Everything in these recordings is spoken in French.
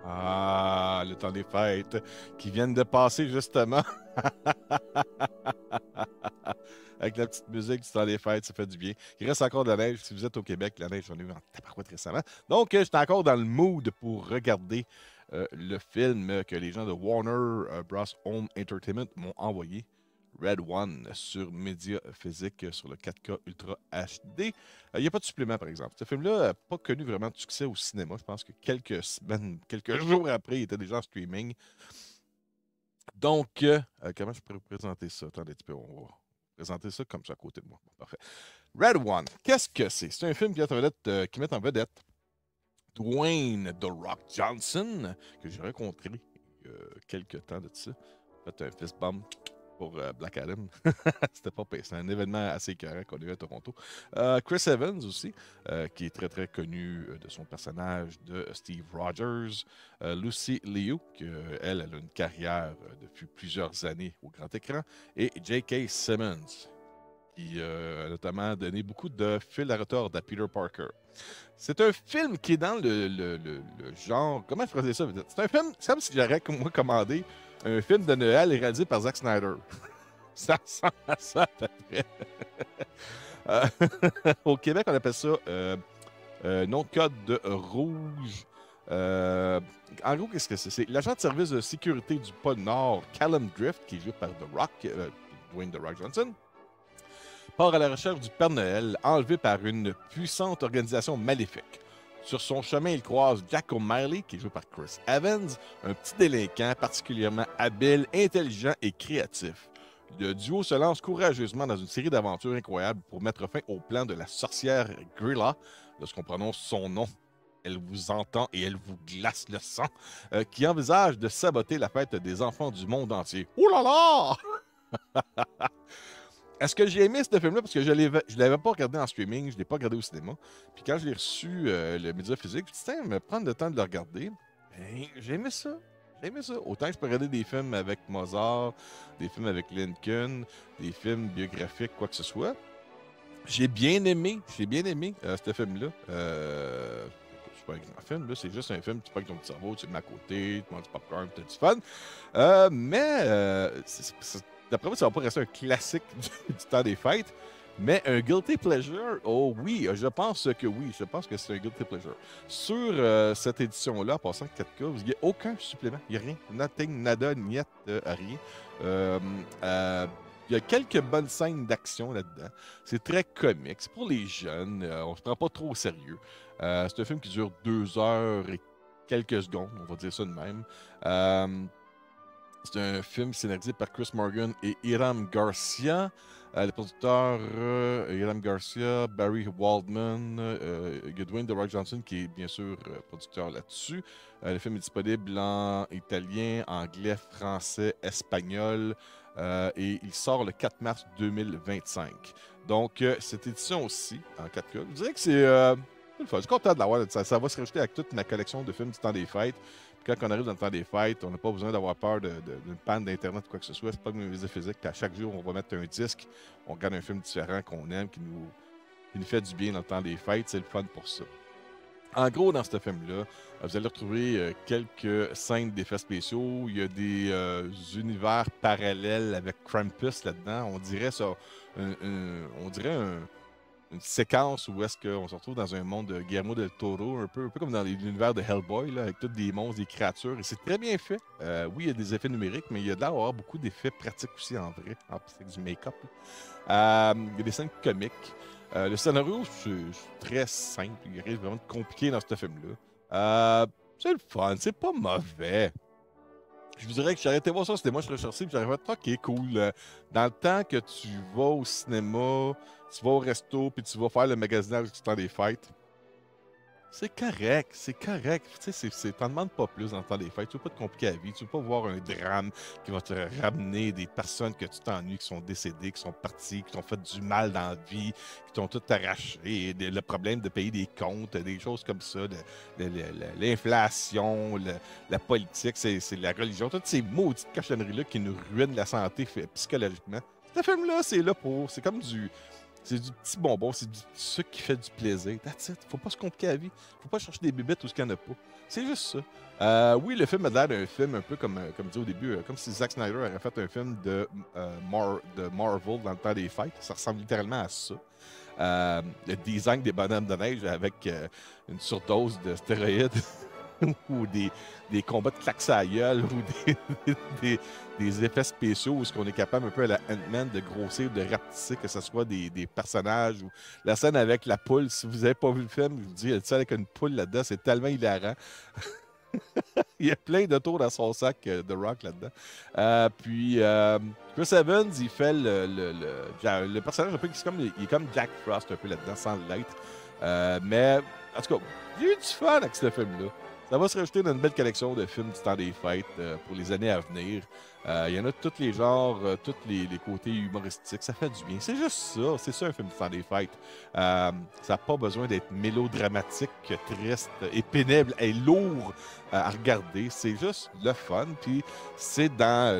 Ah, le temps des fêtes qui viennent de passer justement. Avec la petite musique du temps des fêtes, ça fait du bien. Il reste encore de la neige. Si vous êtes au Québec, la neige, j'en ai eu en tabarouette récemment. Donc, j'étais encore dans le mood pour regarder le film que les gens de Warner Bros. Home Entertainment m'ont envoyé. Red One sur Média Physique sur le 4K Ultra HD. Il n'y a pas de supplément, par exemple. Ce film-là n'a pas connu vraiment de succès au cinéma. Je pense que quelques semaines, quelques jours après, il était déjà en streaming. Donc, comment je pourrais vous présenter ça? Attendez un petit peu, on va présenter ça comme ça à côté de moi. Bon, parfait. Red One, qu'est-ce que c'est? C'est un film qui met en vedette Dwayne The Rock Johnson, que j'ai rencontré il y a quelques temps de ça. Fait un fist bump pour Black Adam. C'était pas pire. C'est un événement assez écœurant qu'on a eu à Toronto. Chris Evans aussi, qui est très très connu de son personnage de Steve Rogers. Lucy Liu, qui elle a une carrière depuis plusieurs années au grand écran. Et J.K. Simmons, qui a notamment donné beaucoup de fil à retordre à Peter Parker. C'est un film qui est dans le genre. Comment je faisais ça? C'est un film, c'est comme si j'aurais moi commandé un film de Noël réalisé par Zack Snyder. Ça ressemble à ça à peu près. Euh, Au Québec, on appelle ça nom de code de rouge. En gros, qu'est-ce que c'est? C'est l'agent de service de sécurité du pôle Nord, Callum Drift, qui est joué par Dwayne The Rock Johnson, part à la recherche du Père Noël, enlevé par une puissante organisation maléfique. Sur son chemin, il croise Jack O'Malley, qui est joué par Chris Evans, un petit délinquant particulièrement habile, intelligent et créatif. Le duo se lance courageusement dans une série d'aventures incroyables pour mettre fin au plan de la sorcière Grilla. Lorsqu'on prononce son nom, elle vous entend et elle vous glace le sang, qui envisage de saboter la fête des enfants du monde entier. Oh là là! Est-ce que j'ai aimé ce film-là? Parce que je ne l'avais pas regardé en streaming, je ne l'ai pas regardé au cinéma. Puis quand je l'ai reçu, le média physique, je me suis dit, tiens, me prendre le temps de le regarder. Ben, j'ai aimé ça. J'ai aimé ça. Autant que je peux regarder des films avec Mozart, des films avec Lincoln, des films biographiques, quoi que ce soit. J'ai bien aimé ce film-là. C'est pas un grand film, là, c'est juste un film, tu pognes ton petit cerveau, tu le mets à côté, tu manges du popcorn, tu as du fun. D'après moi, ça va pas rester un classique du temps des fêtes, mais un guilty pleasure, oh oui, je pense que oui, je pense que c'est un guilty pleasure. Sur cette édition-là, en passant 4K, il n'y a aucun supplément, il n'y a rien, nothing, nada, niet, rien. Il y a quelques bonnes scènes d'action là-dedans. C'est très comique. C'est pour les jeunes. On se prend pas trop au sérieux. C'est un film qui dure 2 heures et quelques secondes, on va dire ça de même. C'est un film scénarisé par Chris Morgan et Hiram Garcia. Les producteurs, Hiram Garcia, Barry Waldman, Dwayne The Rock Johnson, qui est bien sûr producteur là-dessus. Le film est disponible en italien, anglais, français, espagnol. Et il sort le 4 mars 2025. Donc, cette édition aussi, en 4K, je dirais que c'est le fun. Je suis content de l'avoir. Ça va se rajouter avec toute ma collection de films du temps des fêtes. Puis quand on arrive dans le temps des fêtes, on n'a pas besoin d'avoir peur d'une panne d'Internet ou quoi que ce soit. C'est pas comme une visite physique. Puis à chaque jour, on va mettre un disque. On regarde un film différent qu'on aime, qui nous fait du bien dans le temps des fêtes. C'est le fun pour ça. En gros, dans ce film-là, vous allez retrouver quelques scènes d'effets spéciaux. Il y a des univers parallèles avec Krampus là-dedans. On dirait ça, on dirait une séquence où est-ce qu'on se retrouve dans un monde de Guillermo del Toro, un peu comme dans l'univers de Hellboy, là, avec tous des monstres, des créatures. Et c'est très bien fait. Oui, il y a des effets numériques, mais il y a d'avoir beaucoup d'effets pratiques aussi en vrai. C'est du make-up. Il y a des scènes comiques. Le scénario, c'est très simple. Il reste vraiment compliqué dans ce film-là. C'est le fun, c'est pas mauvais. Je vous dirais que j'ai arrêté de voir ça au cinéma, je suis recherché, puis j'aurais fait, ok, cool. Dans le temps que tu vas au cinéma, tu vas au resto, puis tu vas faire le magasinage du temps des fêtes, c'est correct, c'est correct. Tu sais, t'en demandes pas plus dans le temps des fêtes. Tu veux pas te compliquer la vie. Tu veux pas voir un drame qui va te ramener des personnes que tu t'ennuies, qui sont décédées, qui sont parties, qui t'ont fait du mal dans la vie, qui t'ont tout arraché. Le problème de payer des comptes, des choses comme ça, l'inflation, la politique, c'est la religion. Toutes ces maudites cochonneries-là qui nous ruinent la santé psychologiquement. Ce film-là, c'est là pour. C'est comme du. C'est du petit bonbon, c'est du sucre qui fait du plaisir. That's it. Faut pas se compliquer la vie. Faut pas chercher des bibettes où il n'y en a pas. C'est juste ça. Oui, le film a l'air d'un film un peu comme dit au début, comme si Zack Snyder avait fait un film de Marvel dans le temps des fêtes. Ça ressemble littéralement à ça. Le design des bonhommes de neige avec une surdose de stéroïdes ou des combats de claques à la gueule ou des effets spéciaux où on est capable un peu à la Ant-Man de grossir, de rapetisser, que ce soit des personnages ou la scène avec la poule. Si vous n'avez pas vu le film, je vous dis, elle tient avec une poule là-dedans, c'est tellement hilarant. Il y a plein de tours dans son sac de Rock là-dedans. Puis Chris Evans, il fait le personnage un peu qui il est comme Jack Frost un peu là-dedans, sans l'être. Mais en tout cas, j'ai eu du fun avec ce film-là. Ça va se rajouter dans une belle collection de films du temps des fêtes pour les années à venir. Il y en a de tous les genres, tous les côtés humoristiques. Ça fait du bien. C'est juste ça. C'est ça un film du temps des fêtes. Ça n'a pas besoin d'être mélodramatique, triste et pénible et lourd à regarder. C'est juste le fun. Puis c'est dans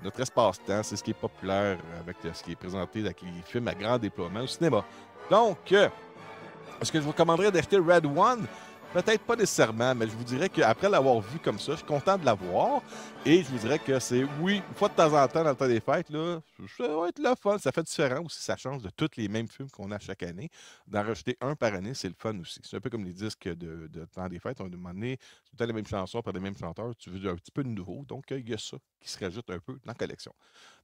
notre espace-temps. C'est ce qui est populaire avec ce qui est présenté avec les films à grand déploiement au cinéma. Donc, est-ce que je vous recommanderais d'acheter Red One? Peut-être pas nécessairement, mais je vous dirais qu'après l'avoir vu comme ça, je suis content de l'avoir. Et je vous dirais que c'est, oui, une fois de temps en temps dans le temps des fêtes, là, ça va être le fun. Ça fait différent aussi, ça change de tous les mêmes films qu'on a chaque année. D'en rajouter un par année, c'est le fun aussi. C'est un peu comme les disques de temps des fêtes. On a demandé tout le temps les mêmes chansons par les mêmes chanteurs. Tu veux un petit peu de nouveau. Donc, il y a ça qui se rajoute un peu dans la collection.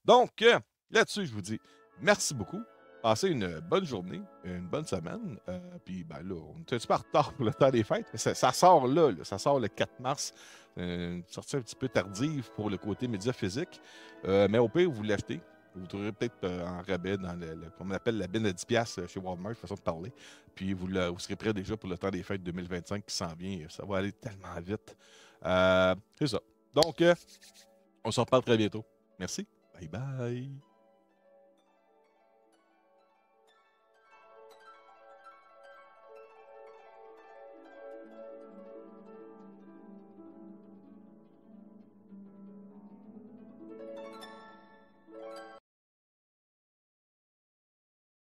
Donc, là-dessus, je vous dis merci beaucoup. Passez une bonne journée, une bonne semaine. Puis, ben là, on est un petit peu en retard pour le temps des fêtes, mais ça sort là, ça sort le 4 mars. Une sortie un petit peu tardive pour le côté média physique. Mais au pire, vous l'achetez. Vous trouverez peut-être en rabais dans comme on appelle la bin à 10$ chez Walmart, façon de parler. Puis, vous serez prêt déjà pour le temps des fêtes 2025 qui s'en vient. Ça va aller tellement vite. C'est ça. Donc, on se reparle très bientôt. Merci. Bye bye.